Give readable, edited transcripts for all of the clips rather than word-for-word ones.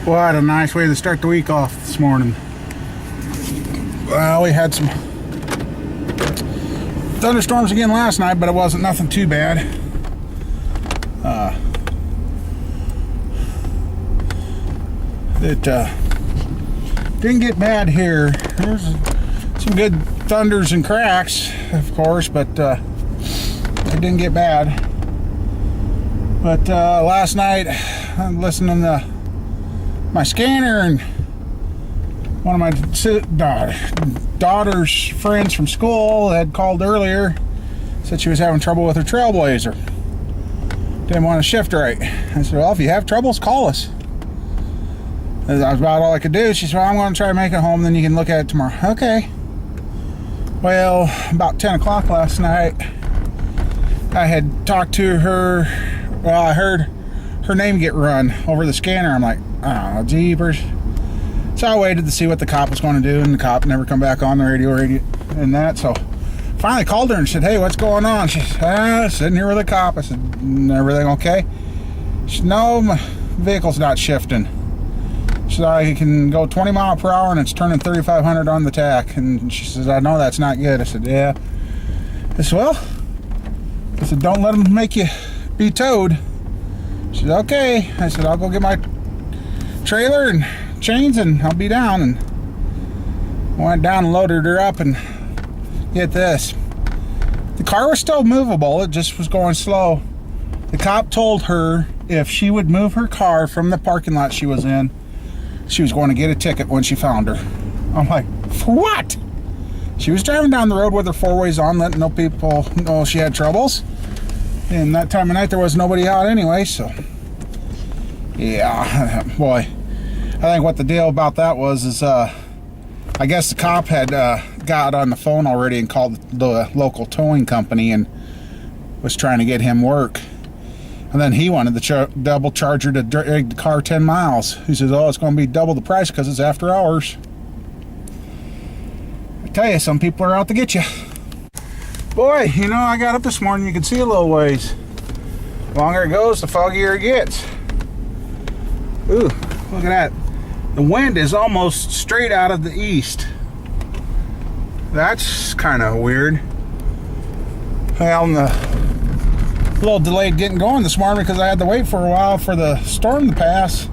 What a nice way to start the week off this morning. Well, we had some thunderstorms again last night, but it wasn't nothing too bad. It didn't get bad here. There's some good thunders and cracks, of course, but it didn't get bad. But last night, I'm listening to my scanner, and one of my daughter's friends from school had called earlier, said she was having trouble with her Trailblazer. Didn't want to shift right. I said, well, if you have troubles, call us. That was about all I could do. She said, well, I'm going to try to make it home, then you can look at it tomorrow. Okay. Well, about 10 o'clock last night, I had talked to her. Well, I heard her name get run over the scanner. I'm like, oh, jeepers. So I waited to see what the cop was going to do, and the cop never come back on the radio and that. So finally called her and said, hey, what's going on? She said, sitting here with a cop. I said, everything okay? She said, no, my vehicle's not shifting. She said, I can go 20 mile per hour and it's turning 3,500 on the tack. And she says, I know that's not good. I said, yeah. I said, well, I said, don't let them make you be towed. She said, okay. I said, I'll go get my trailer and chains and I'll be down. And I went down and loaded her up, and get this. The car was still movable. It just was going slow. The cop told her if she would move her car from the parking lot she was in, she was going to get a ticket when she found her. I'm like, for what? She was driving down the road with her four-ways on, letting no people know she had troubles. And that time of night there was nobody out anyway, so yeah, boy. I think what the deal about that was is I guess the cop had got on the phone already and called the local towing company and was trying to get him work. And then he wanted the double charger to drag the car 10 miles. He says, oh, it's going to be double the price because it's after hours. I tell you, some people are out to get you. Boy, you know, I got up this morning, you can see a little ways. The longer it goes, the foggier it gets. Ooh, look at that. The wind is almost straight out of the east. That's kind of weird. Well, I'm a little delayed getting going this morning because I had to wait for a while for the storm to pass.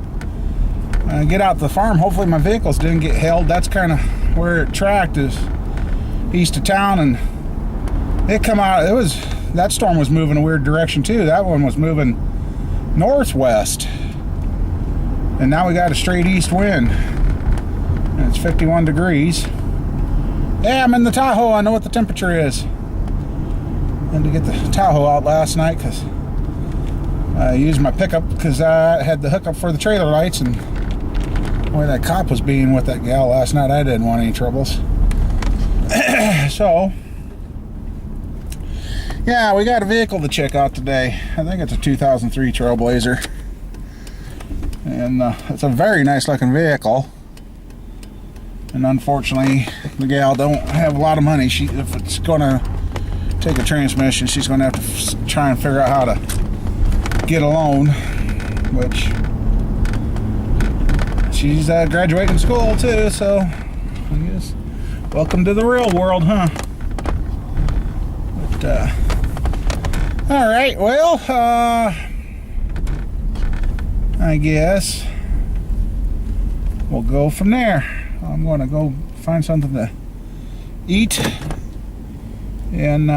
Get out to the farm. Hopefully my vehicles didn't get held. That's kind of where it tracked, is east of town, and it come out. That storm was moving a weird direction too. That one was moving northwest, and now we got a straight east wind, and it's 51 degrees. Yeah, I'm in the Tahoe. I know what the temperature is. And to get the Tahoe out last night because I used my pickup because I had the hookup for the trailer lights, and boy, that cop was being with that gal last night. I didn't want any troubles. So yeah, we got a vehicle to check out today. I think it's a 2003 Trailblazer, and it's a very nice looking vehicle. And unfortunately, the gal don't have a lot of money. If it's gonna take a transmission, she's gonna have to try and figure out how to get a loan, which she's graduating school too, so I guess welcome to the real world, huh? But all right, well, I guess we'll go from there. I'm going to go find something to eat, and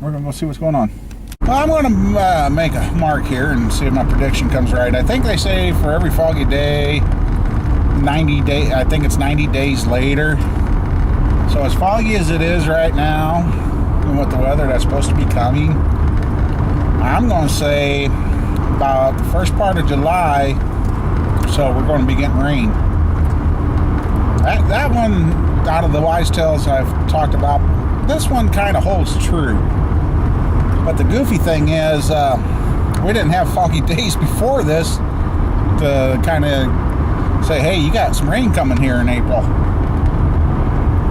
we're going to go see what's going on. Well, I'm going to make a mark here and see if my prediction comes right. I think they say for every foggy day, 90 days. I think it's 90 days later. So as foggy as it is right now, and with the weather that's supposed to be coming, I'm going to say about the first part of July, so we're going to be getting rain. That one, out of the wise tales I've talked about, this one kind of holds true. But the goofy thing is, we didn't have foggy days before this to kind of say, hey, you got some rain coming here in April.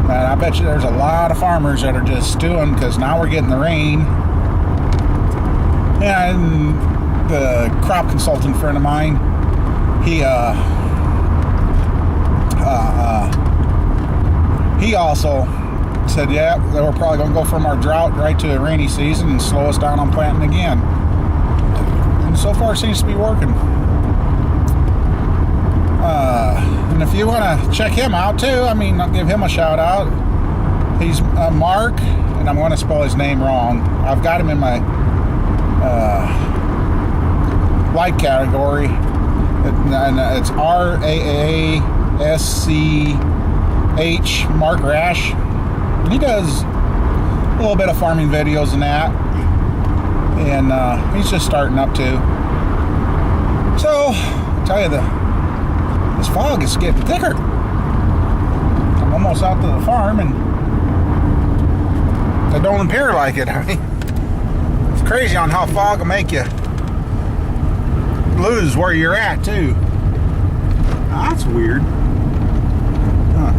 And I bet you there's a lot of farmers that are just stewing because now we're getting the rain. And the crop consultant friend of mine, he also said, yeah, that we're probably going to go from our drought right to a rainy season and slow us down on planting again. And so far it seems to be working. And if you want to check him out too, I mean, I'll give him a shout out. He's Mark, and I'm going to spell his name wrong. I've got him in my like category, and it's RAASCH, Mark Rash. He does a little bit of farming videos and that, and he's just starting up too. So I tell you, this fog is getting thicker. I'm almost out to the farm, and it don't appear like it. I mean, it's crazy on how fog will make you lose where you're at too. That's weird. Huh.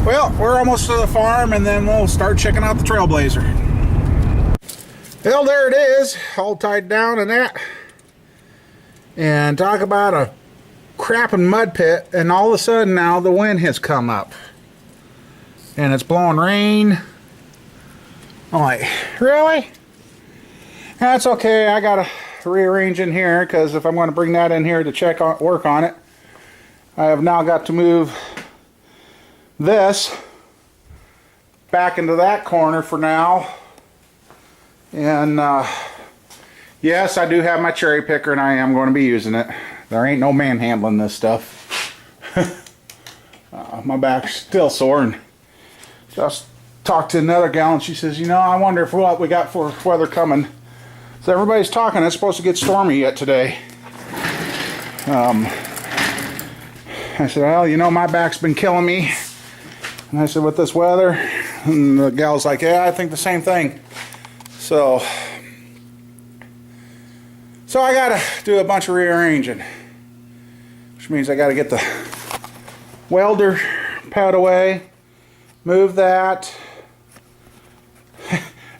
Well, we're almost to the farm, and then we'll start checking out the Trailblazer. Well, there it is, all tied down and that. And talk about a crapping mud pit, and all of a sudden now the wind has come up. And it's blowing rain. I'm like, really? That's okay, I gotta rearrange in here, because if I'm going to bring that in here to work on it, I have now got to move this back into that corner for now. And yes, I do have my cherry picker, and I am going to be using it. There ain't no manhandling this stuff. My back's still sore, and just talked to another gal, and she says, you know, I wonder if what we got for weather coming. So everybody's talking, it's supposed to get stormy yet today. I said, well, you know, my back's been killing me. And I said, with this weather? And the gal's like, yeah, I think the same thing. So I gotta do a bunch of rearranging, which means I gotta get the welder pad away, move that.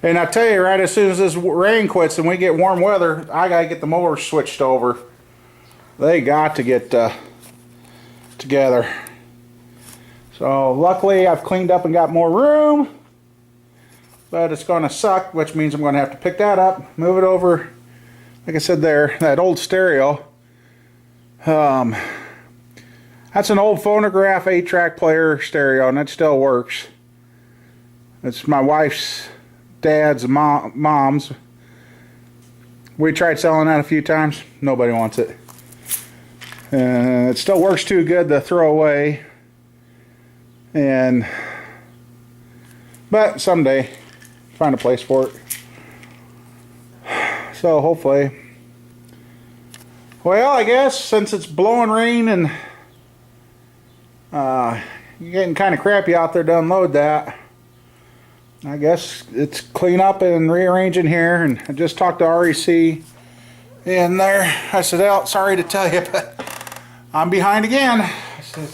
And I tell you, right as soon as this rain quits and we get warm weather, I gotta get the mower switched over. They got to get together. So luckily I've cleaned up and got more room, but it's gonna suck, which means I'm gonna have to pick that up, move it over, like I said there, that old stereo. That's an old phonograph 8-track player stereo, and it still works. It's my wife's dad's mom's. We tried selling that a few times. Nobody wants it. It still works too good to throw away. But someday, find a place for it. So hopefully. Well, I guess since it's blowing rain and getting kind of crappy out there to unload that, I guess it's clean up and rearranging here. And I just talked to REC in there. I said, well, sorry to tell you, but I'm behind again. I said,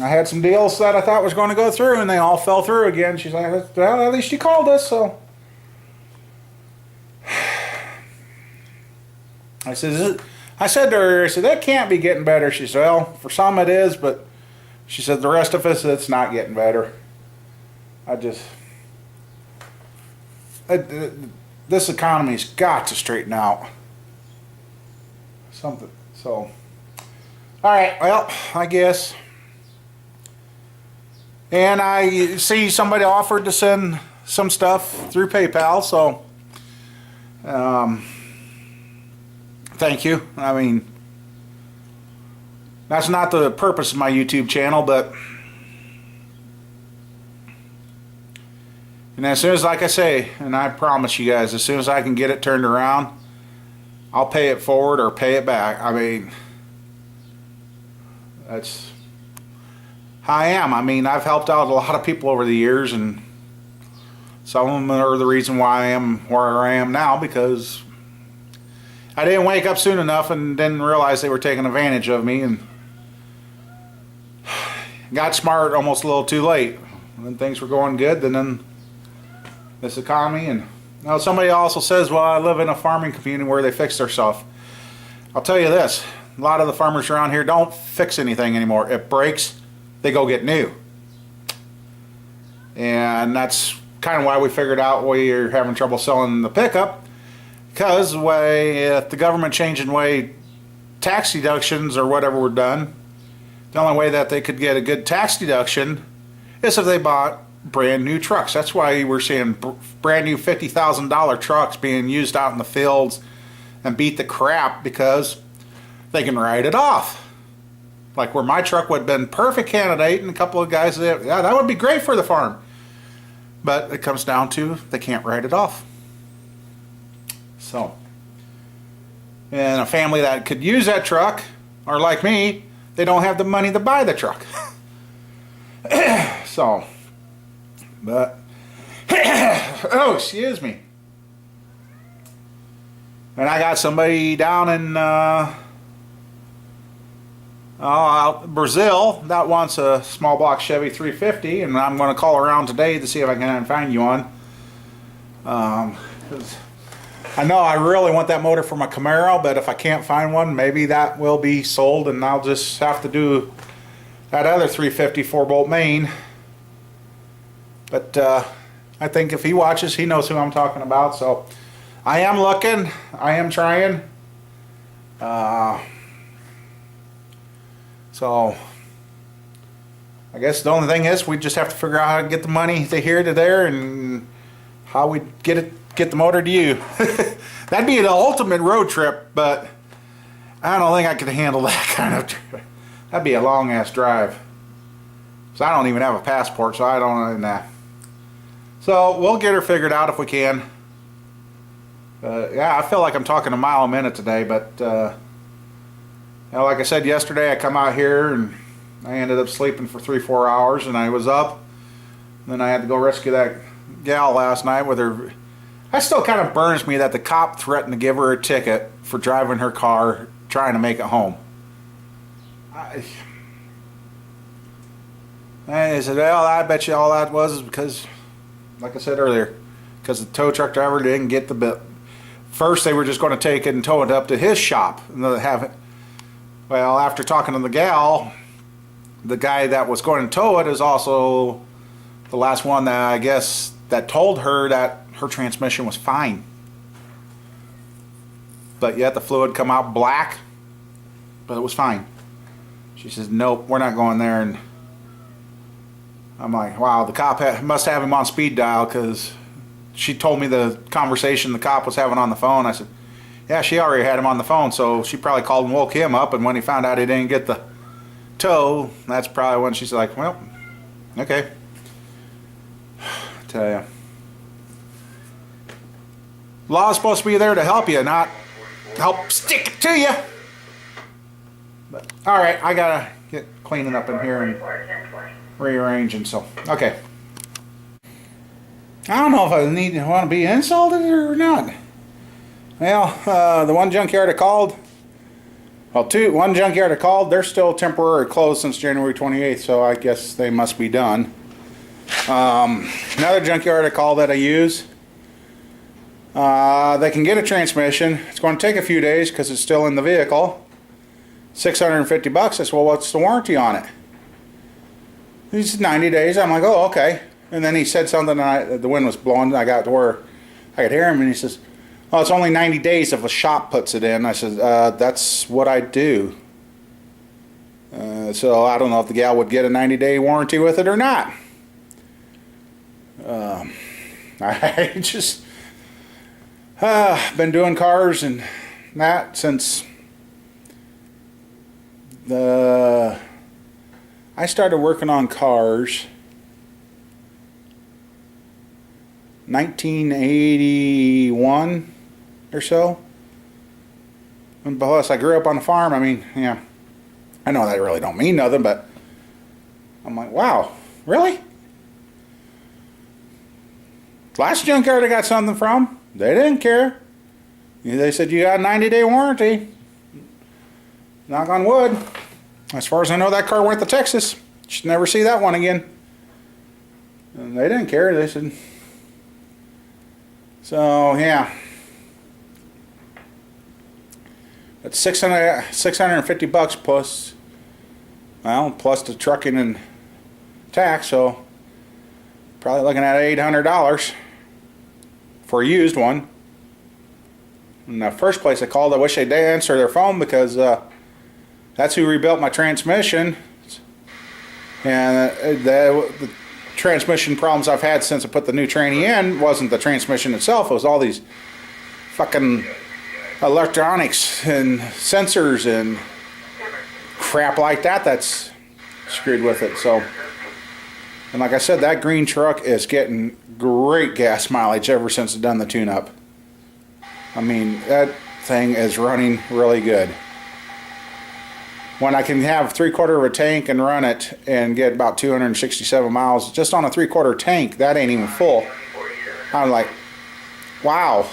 I had some deals that I thought was going to go through, and they all fell through again. She's like, well, at least you called us, so. I said to her, I said, that can't be getting better. She said, well, for some it is, but she said, the rest of us, it's not getting better. This economy's got to straighten out. Something, so. Alright, well, I guess. And I see somebody offered to send some stuff through PayPal, so thank you. I mean, that's not the purpose of my YouTube channel, but and as soon as, like I say, and I promise you guys, as soon as I can get it turned around, I'll pay it forward or pay it back. I mean, that's how I am. I mean, I've helped out a lot of people over the years, and some of them are the reason why I am where I am now, because I didn't wake up soon enough and didn't realize they were taking advantage of me, and got smart almost a little too late. When things were going good, then this economy, and Now somebody also says, well, I live in a farming community where they fix their stuff. I'll tell you this, a lot of the farmers around here don't fix anything anymore. It breaks, they go get new. And that's kind of why we figured out we're having trouble selling the pickup, because if the government changing the way tax deductions or whatever were done, the only way that they could get a good tax deduction is if they bought brand new trucks. That's why we're seeing brand new $50,000 trucks being used out in the fields and beat the crap, because they can write it off. Like where my truck would have been perfect candidate, and a couple of guys said, yeah, that would be great for the farm. But it comes down to they can't write it off. So, and a family that could use that truck, or like me, they don't have the money to buy the truck. So, but, oh, excuse me. And I got somebody down in out Brazil that wants a small block Chevy 350, and I'm going to call around today to see if I can find you one. 'Cause I know I really want that motor for my Camaro, but if I can't find one, maybe that will be sold, and I'll just have to do that other 350 4-bolt main. But I think if he watches, he knows who I'm talking about. So I am looking, I am trying. So I guess the only thing is we just have to figure out how to get the money to here to there, and how we get the motor to you. That'd be the ultimate road trip, but I don't think I could handle that kind of trip. That'd be a long ass drive. So I don't even have a passport, so I don't know. Nah. So we'll get her figured out if we can. Yeah, I feel like I'm talking a mile a minute today, but you know, like I said yesterday, I come out here and I ended up sleeping for 3-4 hours, and I was up. Then I had to go rescue that gal last night with her. That still kind of burns me that the cop threatened to give her a ticket for driving her car trying to make it home. I said, well, I bet you all that was because, like I said earlier, because the tow truck driver didn't get the bill. First, they were just going to take it and tow it up to his shop and have it. Well, after talking to the gal, the guy that was going to tow it is also the last one that I guess that told her that her transmission was fine. But yet the fluid come out black, but it was fine. She says, nope, we're not going there. And I'm like, wow, the cop must have him on speed dial, because she told me the conversation the cop was having on the phone. I said, yeah, she already had him on the phone, so she probably called and woke him up, and when he found out he didn't get the tow, that's probably when she's like, well, okay. Tell you, law's supposed to be there to help you, not help stick it to you. But all right, I gotta get cleaning up in here and rearranging. So okay, I don't know if I want to be insulted or not. Well, the one junkyard I called, one junkyard I called, they're still temporarily closed since January 28th, so I guess they must be done. Another junkyard I called that I use, they can get a transmission. It's going to take a few days because it's still in the vehicle. $650. I said, well, what's the warranty on it? He said 90 days. I'm like, oh, okay. And then he said something, and the wind was blowing. I got to where I could hear him, and he says, oh, it's only 90 days if a shop puts it in. I said, that's what I do. So I don't know if the gal would get a 90-day warranty with it or not. I just been doing cars and that since I started working on cars 1981 or so. And plus I grew up on a farm. I mean, yeah, I know that really don't mean nothing, but I'm like, wow, really? Last junkyard I got something from, they didn't care. They said you got a 90-day warranty. Knock on wood. As far as I know, that car went to Texas. Should never see that one again. And they didn't care. They said. So yeah, it's 650 bucks plus, well, plus the trucking and tax, so probably looking at $800 for a used one. In the first place I called, I wish they'd answer their phone, because that's who rebuilt my transmission. And the transmission problems I've had since I put the new tranny in wasn't the transmission itself, it was all these fucking electronics and sensors and crap like that that's screwed with it. So, and like I said, that green truck is getting great gas mileage ever since I've done the tune-up. I mean, that thing is running really good. When I can have 3/4 of a tank and run it and get about 267 miles just on a 3/4 tank, that ain't even full. I'm like, wow.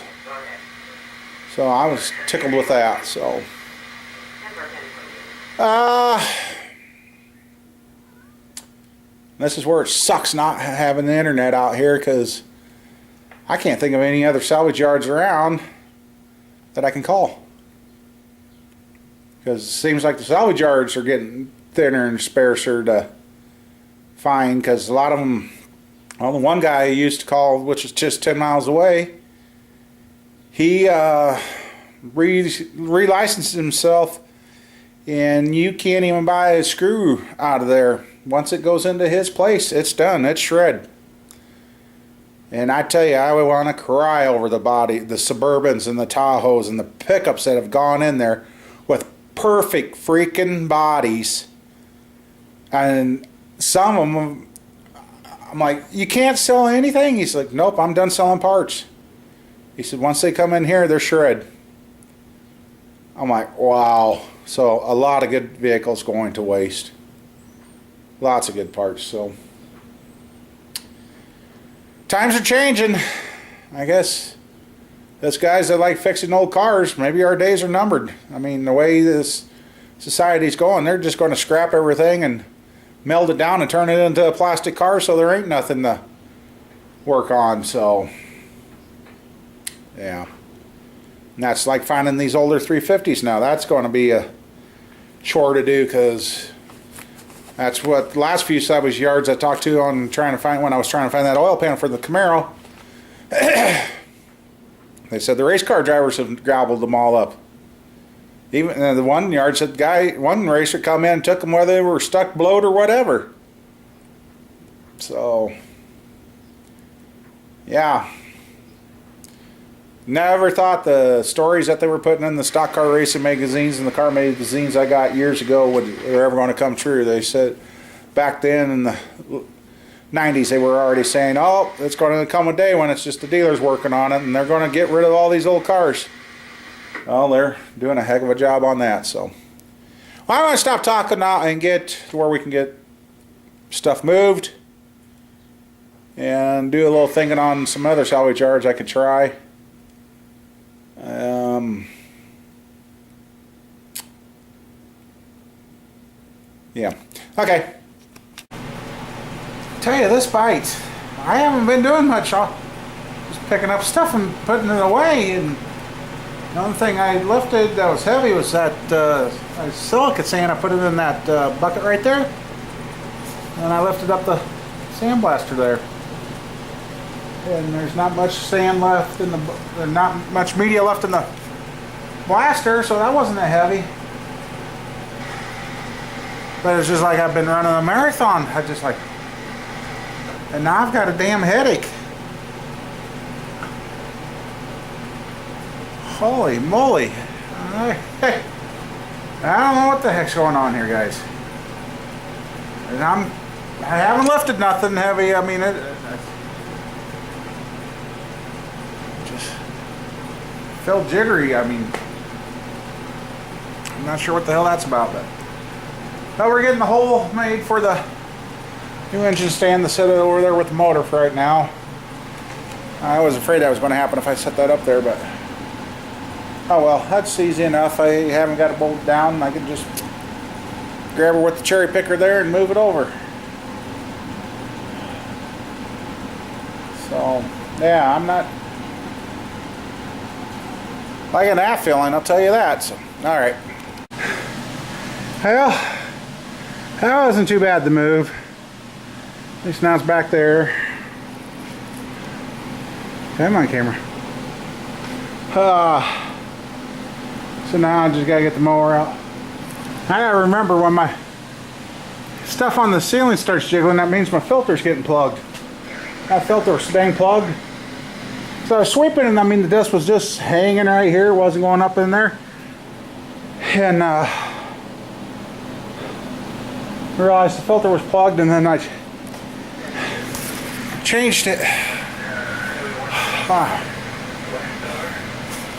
So I was tickled with that. So, this is where it sucks not having the internet out here, because I can't think of any other salvage yards around that I can call. Because it seems like the salvage yards are getting thinner and sparser to find, because a lot of them, well, the one guy I used to call, which is just 10 miles away, he relicensed himself, and you can't even buy a screw out of there. Once it goes into his place, it's done, it's shred. And I tell you, I would want to cry over the Suburbans and the Tahoes and the pickups that have gone in there with perfect freaking bodies. And some of them, I'm like, you can't sell anything? He's like, nope, I'm done selling parts. He said, once they come in here, they're shred. I'm like, wow. So a lot of good vehicles going to waste. Lots of good parts. So times are changing. I guess us guys that like fixing old cars, maybe our days are numbered. I mean, the way this society's going, they're just going to scrap everything and melt it down and turn it into a plastic car, so there ain't nothing to work on. So yeah, and that's like finding these older 350s now. That's going to be a chore to do, because that's what the last few salvage yards I talked to on trying to find, when I was trying to find that oil pan for the Camaro. They said the race car drivers have gobbled them all up. Even the one yard said one racer come in and took them whether they were stuck, blowed, or whatever. So yeah, never thought the stories that they were putting in the stock car racing magazines and the car magazines I got years ago were ever going to come true. They said back then in the 90s they were already saying, oh, it's going to come a day when it's just the dealers working on it and they're going to get rid of all these old cars. Well, they're doing a heck of a job on that. So, well, I'm going to stop talking now and get to where we can get stuff moved and do a little thinking on some other salvage yards I could try. Yeah. Okay. Tell you, this bites. I haven't been doing much. Just picking up stuff and putting it away. And the only thing I lifted that was heavy was that silica sand. I put it in that bucket right there. And I lifted up the sandblaster there. And there's not much sand left in not much media left in the blaster, so that wasn't that heavy. But it's just like I've been running a marathon. I just like, and now I've got a damn headache. Holy moly! Hey, I don't know what the heck's going on here, guys. And I haven't lifted nothing heavy. I mean, it just felt jittery. I mean, I'm not sure what the hell that's about, but we're getting the hole made for the new engine stand to sit over there with the motor for right now. I was afraid that was going to happen if I set that up there, but oh well, that's easy enough. I haven't got it bolted down. I can just grab her with the cherry picker there and move it over. So yeah, I'm not liking that feeling, I'll tell you that. So, all right. Well, that wasn't too bad to move. At least now it's back there. Come on, camera. So now I just gotta get the mower out. I gotta remember when my stuff on the ceiling starts jiggling, that means my filter's getting plugged. That filter was staying plugged. So I was sweeping and I mean the dust was just hanging right here, it wasn't going up in there. And realized the filter was plugged, and then I changed it.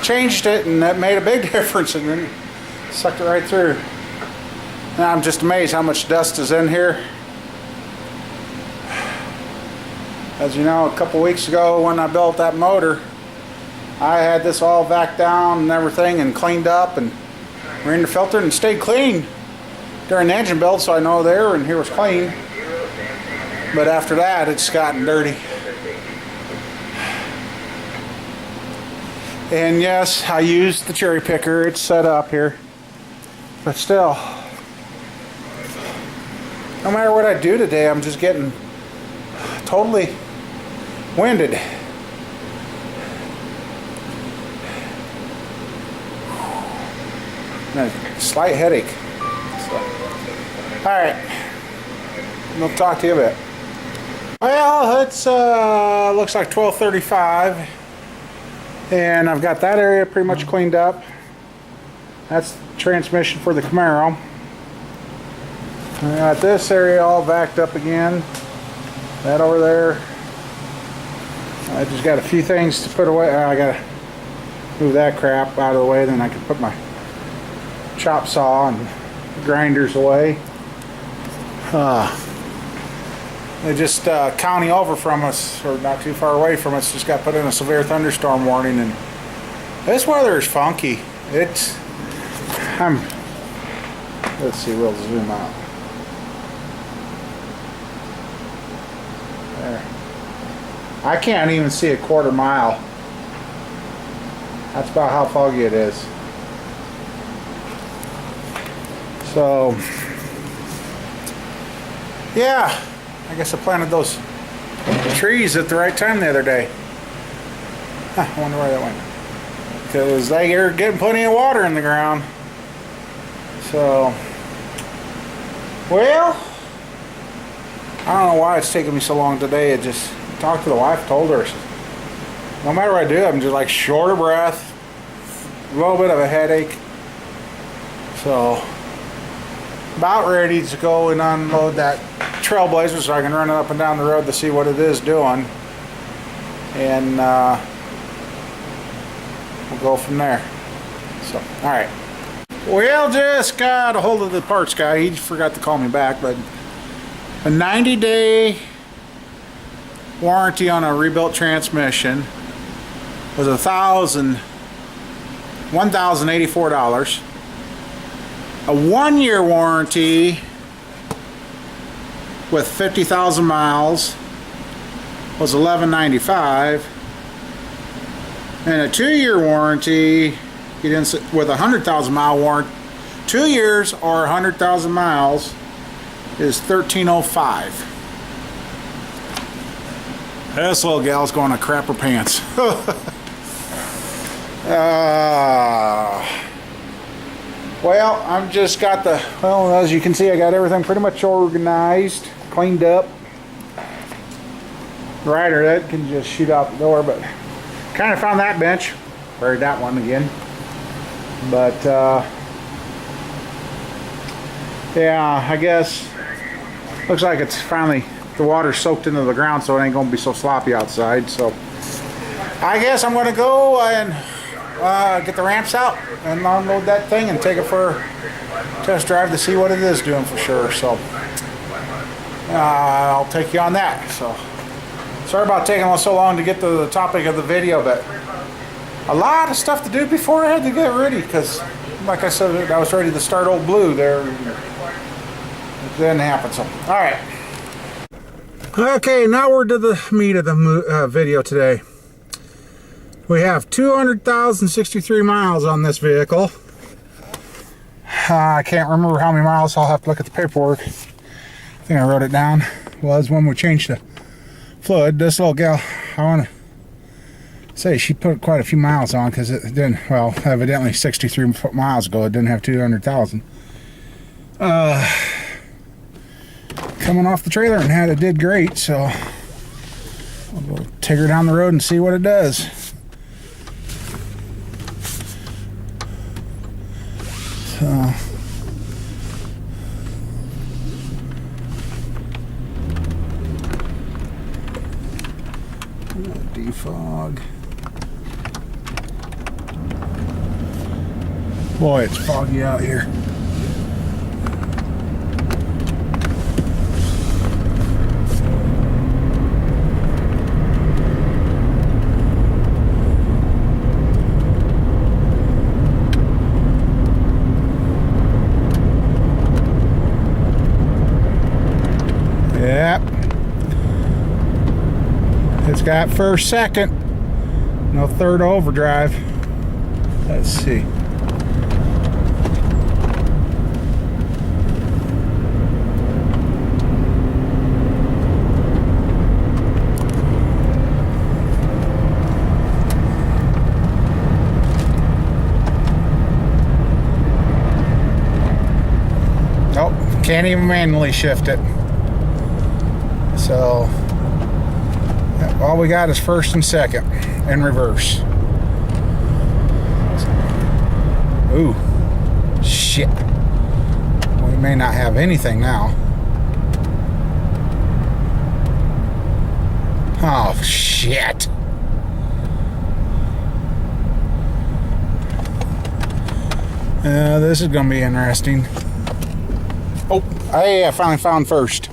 Changed it, and that made a big difference, and then sucked it right through. Now I'm just amazed how much dust is in here. As you know, a couple weeks ago when I built that motor, I had this all vac down and everything and cleaned up and ran the filter and stayed clean during the engine build, so I know there and here was clean. But after that, it's gotten dirty. And yes, I used the cherry picker. It's set up here. But still, no matter what I do today, I'm just getting totally winded. And a slight headache. So, alright. We'll talk to you a bit. Well, it's looks like 12:35. And I've got that area pretty much cleaned up. That's the transmission for the Camaro. I got this area all backed up again. That over there. I just got a few things to put away. I gotta move that crap out of the way, then I can put my chop saw and grinders away. They just county over from us, or not too far away from us, just got put in a severe thunderstorm warning, and this weather is funky. It's let's see, we'll zoom out. There. I can't even see a quarter mile. That's about how foggy it is. So yeah, I guess I planted those trees at the right time the other day. I wonder why that went. Because they are getting plenty of water in the ground. So, well, I don't know why it's taking me so long today. It just, talked to the wife, told her, no matter what I do, I'm just like short of breath, a little bit of a headache. So, about ready to go and unload that Trailblazer so I can run it up and down the road to see what it is doing, and we'll go from there. So, alright. Well, just got a hold of the parts guy. He forgot to call me back, but a 90-day warranty on a rebuilt transmission was $1,084. A 1-year warranty with 50,000 miles was $11.95, and a 2-year warranty with 100,000 mile warranty, 2 years or 100,000 miles, is $13.05. This little gal's going to crap her pants. Well, I've just got well, as you can see, I got everything pretty much organized, cleaned up. Rider, that can just shoot out the door, but kind of found that bench. Buried that one again. But, yeah, I guess, looks like it's finally, the water's soaked into the ground, so it ain't going to be so sloppy outside. So, I guess I'm going to go and get the ramps out and unload that thing and take it for a test drive to see what it is doing for sure. So I'll take you on that. So sorry about taking so long to get to the topic of the video, but a lot of stuff to do before I had to get ready, because like I said, I was ready to start Old Blue there. It didn't happen. So all right, okay, now we're to the meat of the video today. We have 200,063 miles on this vehicle. I can't remember how many miles, so I'll have to look at the paperwork. I think I wrote it down. Was when we changed the fluid. This little gal, I want to say she put quite a few miles on because it didn't, well, evidently 63 miles ago it didn't have 200,000. Coming off the trailer and had it did great, so we'll take her down the road and see what it does. So defog. Boy, it's foggy out here. Yep. It's got first, second. No third overdrive. Let's see. Nope, can't even manually shift it. So all we got is first and second in reverse. Ooh, shit. We may not have anything now. Oh, shit. This is gonna be interesting. Oh, hey, I finally found first.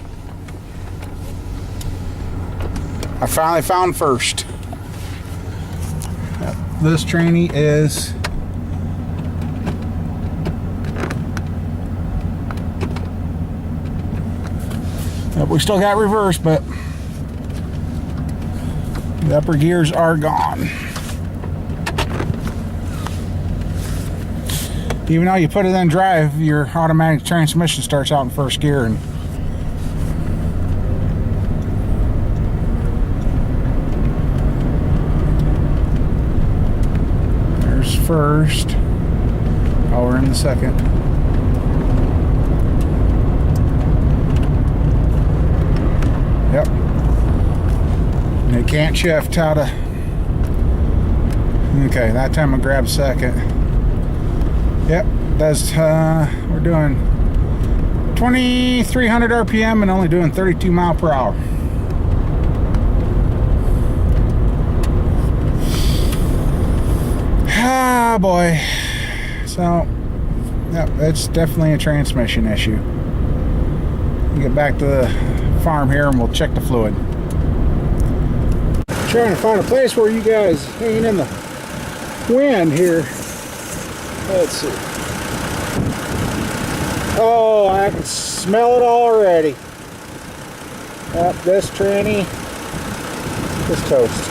I finally found first. This tranny is we still got reverse, but the upper gears are gone. Even though you put it in drive, your automatic transmission starts out in first gear, and first. Oh, we're in the second. Yep. And it can't shift out of. Okay, that time I grabbed second. Yep, that's we're doing 2,300 RPM and only doing 32 miles per hour. Ah, boy. So, yep, it's definitely a transmission issue. We'll get back to the farm here and we'll check the fluid. Trying to find a place where you guys hanging in the wind here. Let's see. Oh, I can smell it already. Yep, this tranny is toast.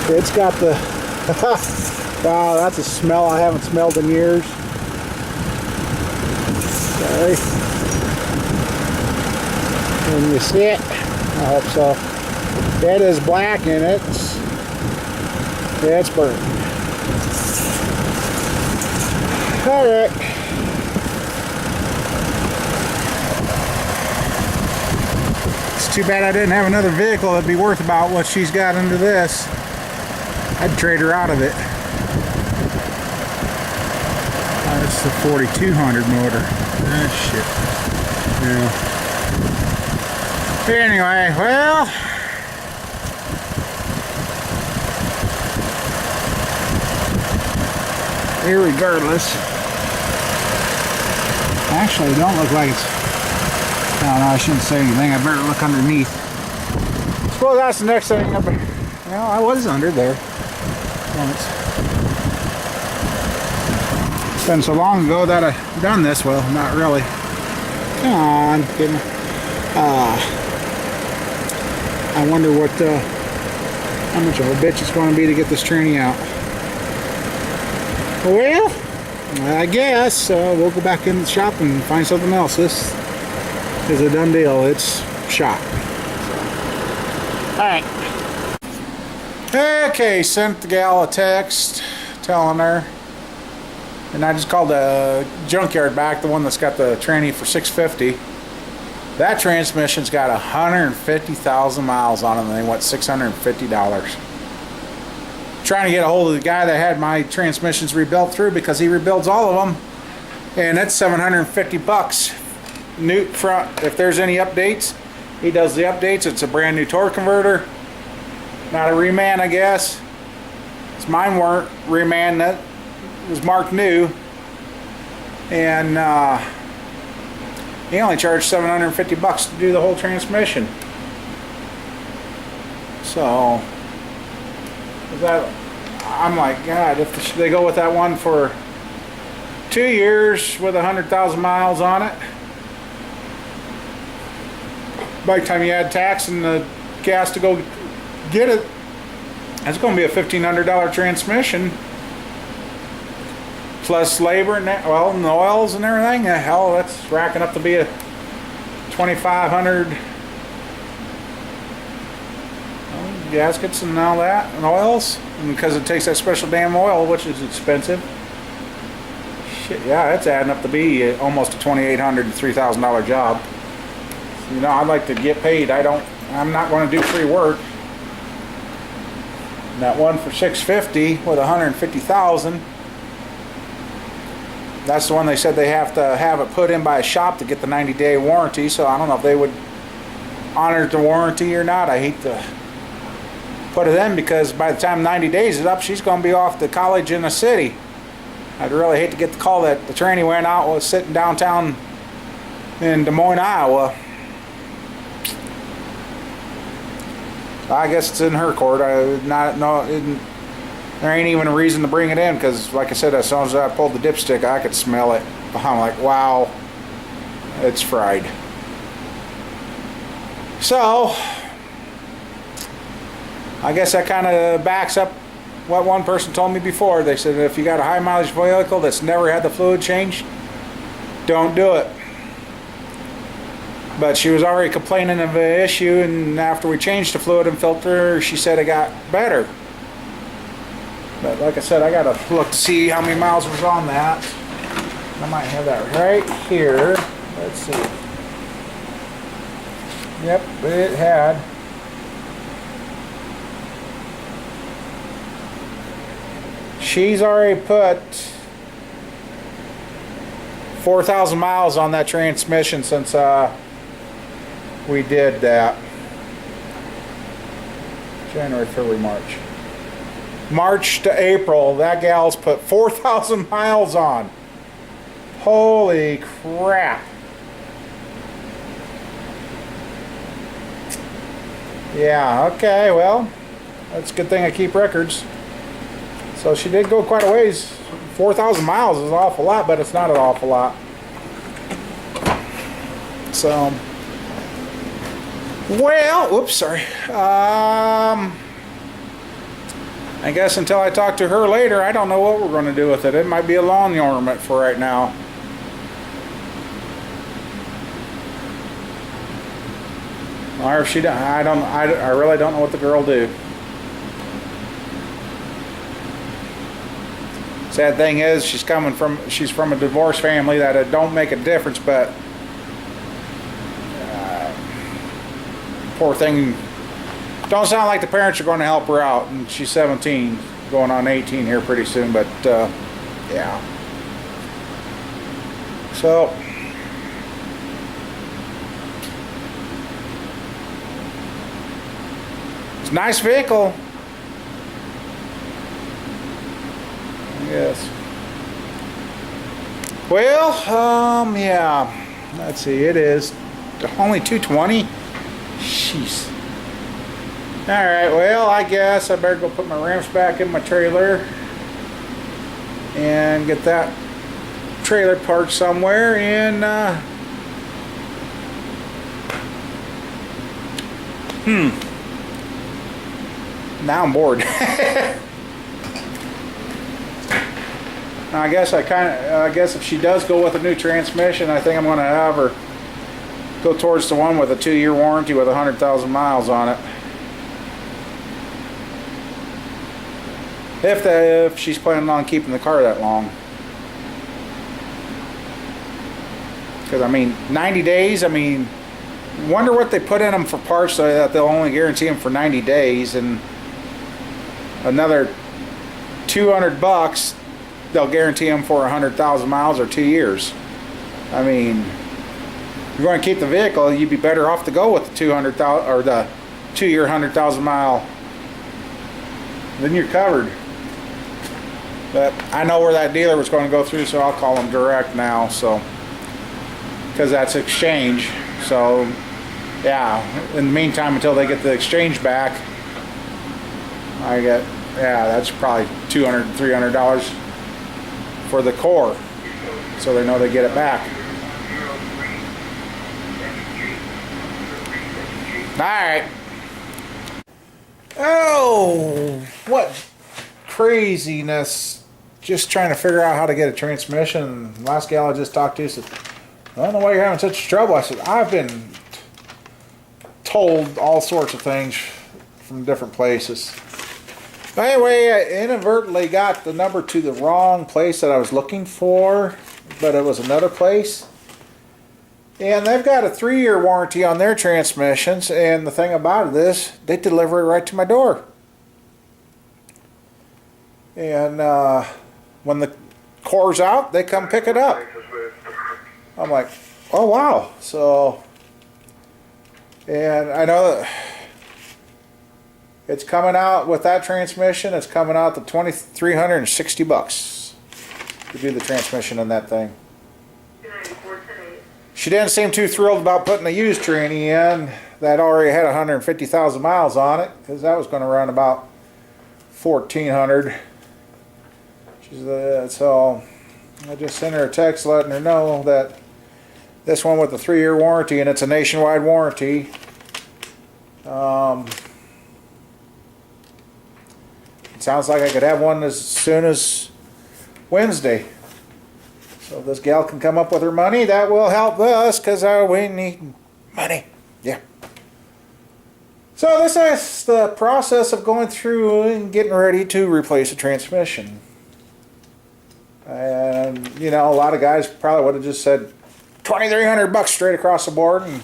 It's got the wow, that's a smell I haven't smelled in years. Sorry. Can you see it? I hope so. It is black and it's burnt. Alright. It's too bad I didn't have another vehicle that'd be worth about what she's got under this. I'd trade her out of it. That's the 4200 motor. Ah, shit. Yeah. Anyway, well, irregardless, actually, it don't look like it's. I don't know. I shouldn't say anything. I better look underneath. I suppose that's the next thing. Well, I was under there once. It's been so long ago that I've done this. Well, not really. Come on, kidding. I wonder what how much of a bitch it's going to be to get this tranny out. Well, I guess we'll go back in the shop and find something else. This is a done deal. It's shot. Alright. Okay, sent the gal a text telling her, and I just called the junkyard back, the one that's got the tranny for $650. That transmission's got 150,000 miles on it, and they want $650. Trying to get a hold of the guy that had my transmissions rebuilt through, because he rebuilds all of them, and that's $750 new front. If there's any updates, he does the updates. It's a brand new torque converter, not a reman, I guess. Mine weren't reman, that was marked new, and he only charged $750 to do the whole transmission. So I'm like, God, if they go with that one for 2 years with 100,000 miles on it, by the time you add tax and the gas to go get it, it's going to be a $1,500 transmission, plus labor and that, well, and the oils and everything. Hell, that's racking up to be a $2,500. Gaskets and all that, and oils, and because it takes that special damn oil, which is expensive. Shit, yeah, it's adding up to be almost a $2,800 to $3,000 job. You know, I'd like to get paid. I'm not going to do free work. And that one for $650 with 150,000. That's the one they said they have to have it put in by a shop to get the 90-day warranty. So I don't know if they would honor the warranty or not. I hate to put it in, because by the time 90 days is up, she's going to be off to college in the city. I'd really hate to get the call that the tranny went out, was sitting downtown in Des Moines, Iowa. I guess it's in her court. There ain't even a reason to bring it in, because like I said, as soon as I pulled the dipstick, I could smell it. I'm like, wow, it's fried. So I guess that kind of backs up what one person told me before. They said if you got a high mileage vehicle that's never had the fluid changed, don't do it. But she was already complaining of an issue, and after we changed the fluid and filter, she said it got better. But like I said, I gotta look to see how many miles was on that. I might have that right here. Let's see. Yep, it had. She's already put 4,000 miles on that transmission since we did that. January, February, March. March to April, that gal's put 4,000 miles on. Holy crap. Yeah, okay, well, that's a good thing I keep records. So she did go quite a ways. 4,000 miles is an awful lot, but it's not an awful lot. So, well, oops, sorry. I guess until I talk to her later, I don't know what we're going to do with it. It might be a lawn ornament for right now. Or if she don't, I really don't know what the girl will do. Sad thing is, she's from a divorced family that it don't make a difference, but poor thing, don't sound like the parents are going to help her out, and she's 17, going on 18 here pretty soon, but yeah. So, it's a nice vehicle. Yes. Well, yeah. Let's see. It is only 220. Jeez. All right. Well, I guess I better go put my ramps back in my trailer and get that trailer parked somewhere. And Now I'm bored. I guess I guess if she does go with a new transmission, I think I'm going to have her go towards the one with a 2-year warranty with 100,000 miles on it. If she's planning on keeping the car that long. Because I mean, 90 days, I mean, wonder what they put in them for parts so that they'll only guarantee them for 90 days, and another 200 bucks they'll guarantee them for 100,000 miles or 2 years. I mean, if you're going to keep the vehicle, you'd be better off to go with the 200,000 or the 2-year 100,000 mile. Then you're covered. But I know where that dealer was going to go through, so I'll call them direct now. So, because that's exchange. So, yeah. In the meantime, until they get the exchange back, I get, yeah, that's probably $200, $300 for the core, so they know they get it back. All right. Oh, what craziness. Just trying to figure out how to get a transmission. Last gal I just talked to said, I don't know why you're having such trouble. I said, I've been told all sorts of things from different places. But anyway, I inadvertently got the number to the wrong place that I was looking for, but it was another place. And they've got a 3-year warranty on their transmissions, and the thing about it is, they deliver it right to my door. And when the core's out, they come pick it up. I'm like, oh wow. So, and I know that it's coming out with that transmission, it's coming out to $2,360 to do the transmission on that thing. She didn't seem too thrilled about putting a used tranny in that already had 150,000 miles on it, because that was going to run about $1,400. So I just sent her a text letting her know that this one with the 3-year warranty, and it's a nationwide warranty. It sounds like I could have one as soon as Wednesday. So if this gal can come up with her money, that will help us, because we need money. Yeah. So this is the process of going through and getting ready to replace a transmission. And, you know, a lot of guys probably would have just said $2,300 straight across the board and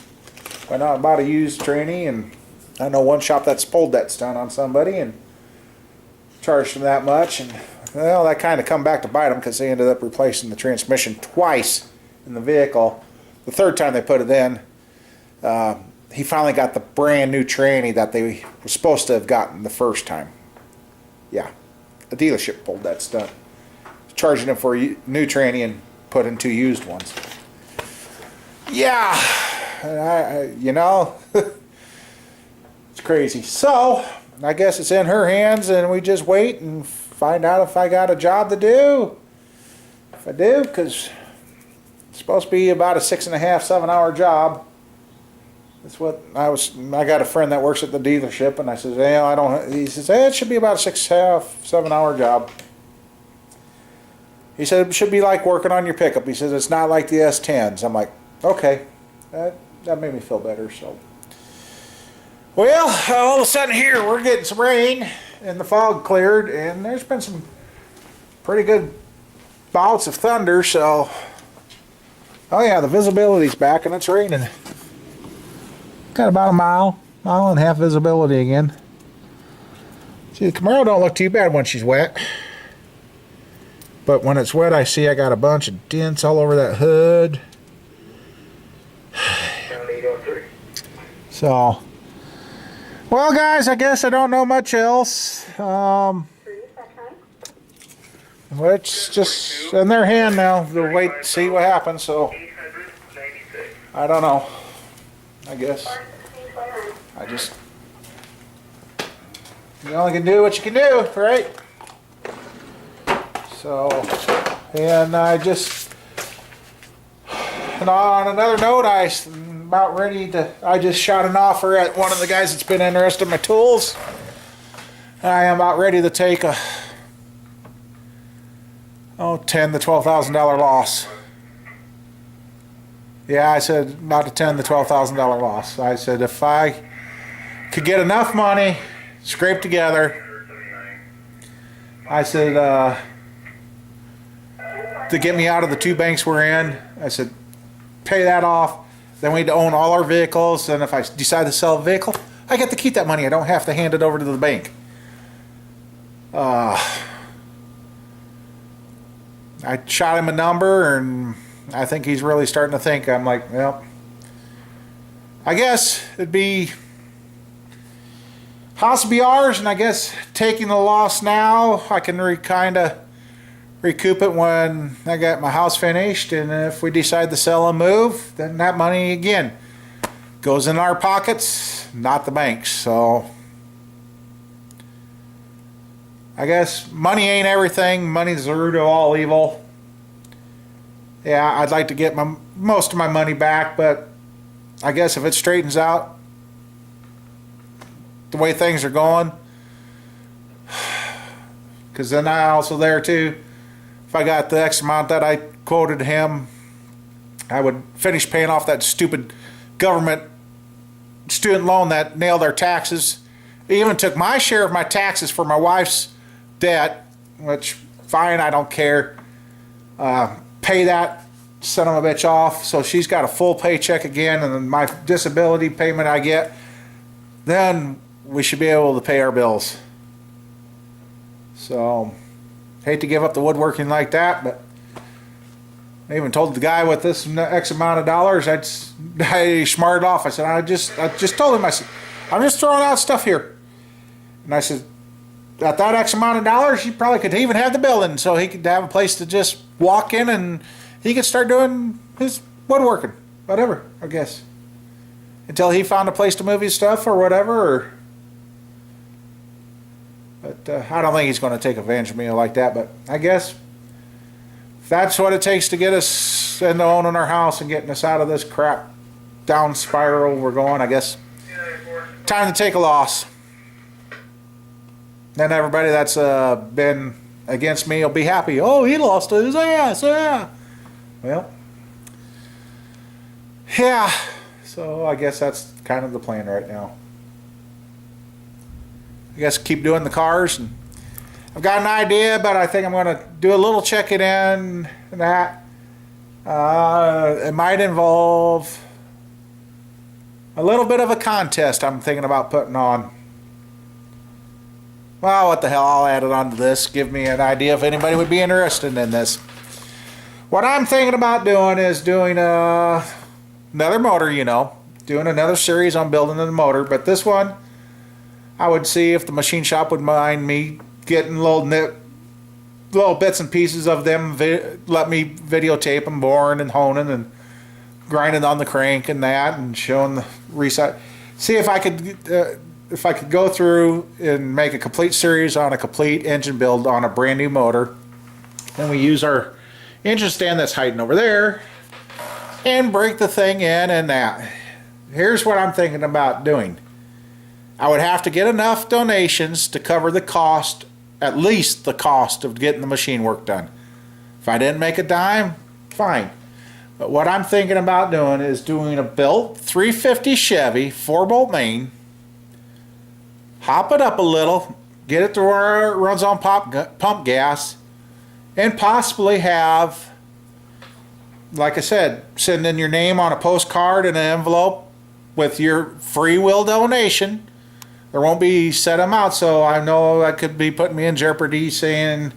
went out and bought a used tranny. And I know one shop that's pulled that stunt on somebody and charged them that much. And, well, that kind of come back to bite them, because they ended up replacing the transmission twice in the vehicle. The third time they put it in, he finally got the brand new tranny that they were supposed to have gotten the first time. Yeah, the dealership pulled that stunt, charging him for a new tranny and put in 2 used ones. Yeah, you know, it's crazy. So I guess it's in her hands, and we just wait and find out if I got a job to do. If I do, because it's supposed to be about a 6.5, 7-hour job. That's what I got a friend that works at the dealership, and I said, "Hey, I don't." He says, "Hey, it should be about a 6.5, 7-hour job." He said it should be like working on your pickup. He says it's not like the S10s. I'm like, okay, that made me feel better. So, well, all of a sudden here we're getting some rain, and the fog cleared, and there's been some pretty good bouts of thunder. So, oh yeah, the visibility's back, and it's raining. Got about a mile and a half visibility again. See, the Camaro don't look too bad when she's wet. But when it's wet, I see I got a bunch of dents all over that hood. So, well, guys, I guess I don't know much else. It's just in their hand now. They'll wait to see what happens. So, I don't know. I guess you only can do what you can do, right? So, and on another note, I just shot an offer at one of the guys that's been interested in my tools. I am about ready to take a $10,000 to $12,000 loss. Yeah, I said about a $10,000 to $12,000 loss. I said if I could get enough money scraped together, I said to get me out of the 2 banks we're in, I said pay that off. Then we'd own all our vehicles, and if I decide to sell a vehicle, I get to keep that money. I don't have to hand it over to the bank. I shot him a number, and I think he's really starting to think. I'm like, well, I guess it'd be house would be ours, and I guess taking the loss now, I can kind of recoup it when I got my house finished. And if we decide to sell and move, then that money again goes in our pockets, not the banks. So I guess money ain't everything. Money's the root of all evil. Yeah, I'd like to get most of my money back, but I guess if it straightens out the way things are going, because then I also there too, if I got the X amount that I quoted him, I would finish paying off that stupid government student loan that nailed our taxes. It even took my share of my taxes for my wife's debt, which fine, I don't care. Pay that son of a bitch off, so she's got a full paycheck again, and then my disability payment I get, then we should be able to pay our bills. So hate to give up the woodworking like that, but I even told the guy with this X amount of dollars, I smarted off. I said, I just told him, I said, I'm just throwing out stuff here. And I said, at that X amount of dollars, you probably could even have the building, so he could have a place to just walk in and he could start doing his woodworking, whatever, I guess. Until he found a place to move his stuff or whatever. But I don't think he's going to take advantage of me like that. But I guess if that's what it takes to get us into owning our house and getting us out of this crap down spiral we're going, I guess time to take a loss. Then everybody that's been against me will be happy. Oh, he lost his ass, yeah. Well, yeah. So I guess that's kind of the plan right now. I guess keep doing the cars. And I've got an idea, but I think I'm going to do a little checking in and that. It might involve a little bit of a contest I'm thinking about putting on. Well, what the hell, I'll add it onto this. Give me an idea if anybody would be interested in this. What I'm thinking about doing is doing another motor, doing another series on building the motor. But this one, I would see if the machine shop would mind me getting little bits and pieces of them, let me videotape them, boring and honing and grinding on the crank and that, and showing the reset. See if I could go through and make a complete series on a complete engine build on a brand new motor. Then we use our engine stand that's hiding over there and break the thing in and that. Here's what I'm thinking about doing. I would have to get enough donations to cover the cost, at least the cost of getting the machine work done. If I didn't make a dime, fine. But what I'm thinking about doing is doing a built 350 Chevy 4-bolt main, hop it up a little, get it to where it runs on pump gas, and possibly have, like I said, send in your name on a postcard and an envelope with your free will donation. There won't be set amount, so I know that could be putting me in jeopardy saying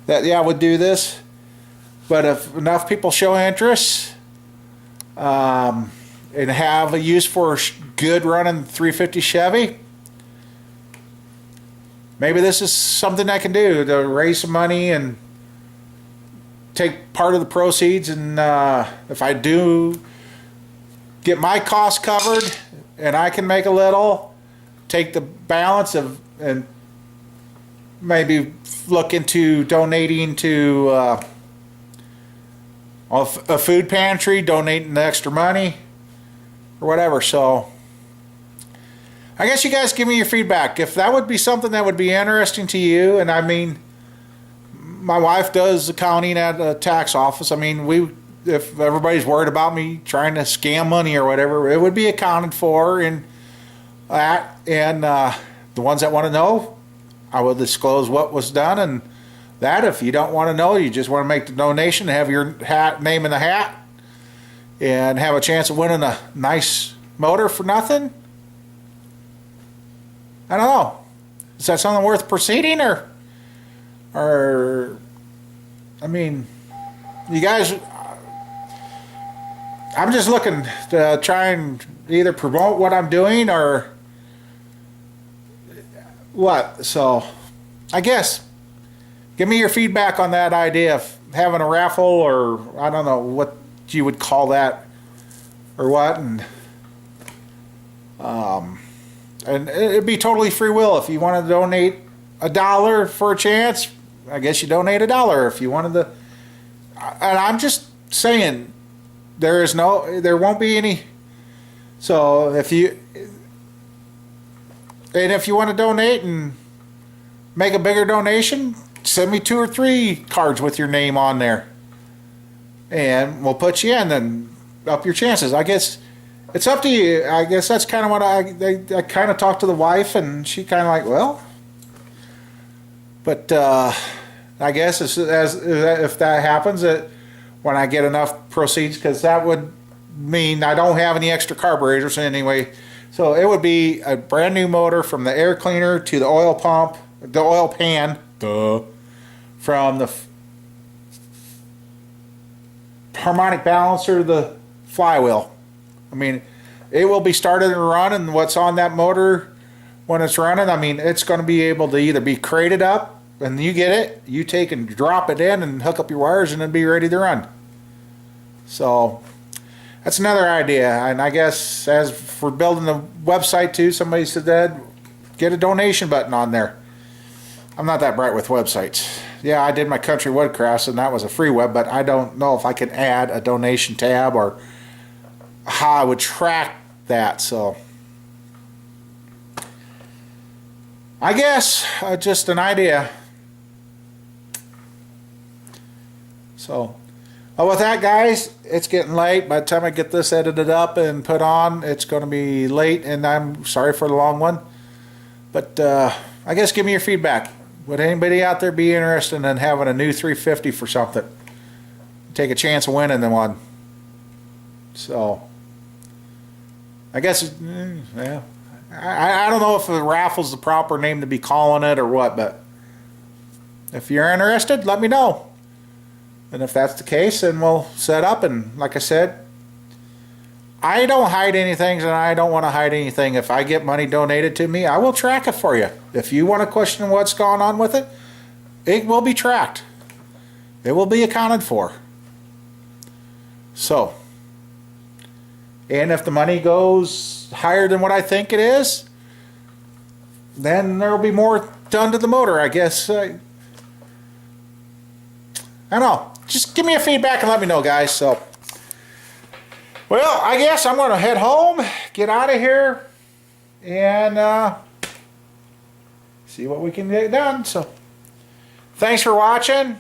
that, yeah, I would do this. But if enough people show interest and have a use for a good running 350 Chevy, maybe this is something I can do to raise some money and take part of the proceeds. And if I do get my costs covered and I can make a little, take the balance of and maybe look into donating to a food pantry, donating the extra money or whatever. So I guess you guys give me your feedback. If that would be something that would be interesting to you, and I mean, my wife does accounting at a tax office. I mean, if everybody's worried about me trying to scam money or whatever, it would be accounted for in that. And the ones that want to know, I will disclose what was done. And that, if you don't want to know, you just want to make the donation, have your name in the hat, and have a chance of winning a nice motor for nothing. I don't know. Is that something worth proceeding, or I mean, you guys, I'm just looking to try and either promote what I'm doing or what. So I guess give me your feedback on that idea of having a raffle, or I don't know what you would call that or what. And it'd be totally free will. If you wanted to donate $1 for a chance, I guess you donate $1. If you wanted to, and I'm just saying, there won't be any. So if you want to donate and make a bigger donation, send me 2 or 3 cards with your name on there, and we'll put you in and up your chances. I guess it's up to you. I guess that's kind of what I kind of talked to the wife, and she kind of like, well, but I guess as if that happens, that when I get enough proceeds, because that would mean I don't have any extra carburetors anyway. So it would be a brand new motor, from the air cleaner to the oil pump, the oil pan, from the harmonic balancer, the flywheel. I mean, it will be started and run, and what's on that motor when it's running, I mean, it's going to be able to either be crated up, and you get it, you take and drop it in and hook up your wires, and it'll be ready to run. So that's another idea. And I guess as for building the website too, somebody said that get a donation button on there. I'm not that bright with websites. Yeah, I did my country woodcrafts, and that was a free web, but I don't know if I can add a donation tab or how I would track that. So I guess just an idea. So with that, guys, it's getting late. By the time I get this edited up and put on, it's going to be late, and I'm sorry for the long one. But I guess give me your feedback. Would anybody out there be interested in having a new 350 for something? Take a chance of winning the one. So I guess, yeah. I don't know if a raffle's the proper name to be calling it or what, but if you're interested, let me know. And if that's the case, then we'll set up. And like I said, I don't hide anything, and I don't want to hide anything. If I get money donated to me, I will track it for you. If you want to question what's going on with it, it will be tracked. It will be accounted for. So, and if the money goes higher than what I think it is, then there will be more done to the motor, I guess. I don't know. Just give me a feedback and let me know, guys. So, well, I guess I'm going to head home, get out of here, and see what we can get done. So, thanks for watching.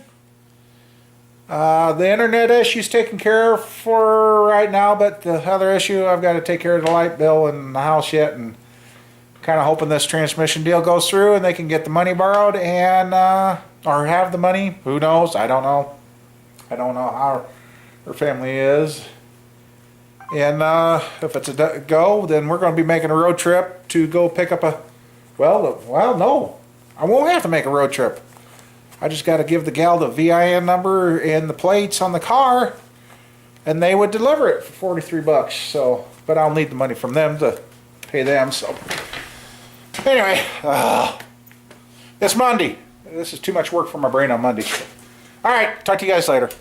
The internet issue's taken care of for right now, but the other issue, I've got to take care of the light bill and the house yet, and kind of hoping this transmission deal goes through and they can get the money borrowed and or have the money. Who knows? I don't know. I don't know how her family is. And if it's a go, then we're going to be making a road trip to go pick up a, well, no. I won't have to make a road trip. I just got to give the gal the VIN number and the plates on the car, and they would deliver it for 43 bucks. So, but I'll need the money from them to pay them. So, anyway, it's Monday. This is too much work for my brain on Monday. All right, talk to you guys later.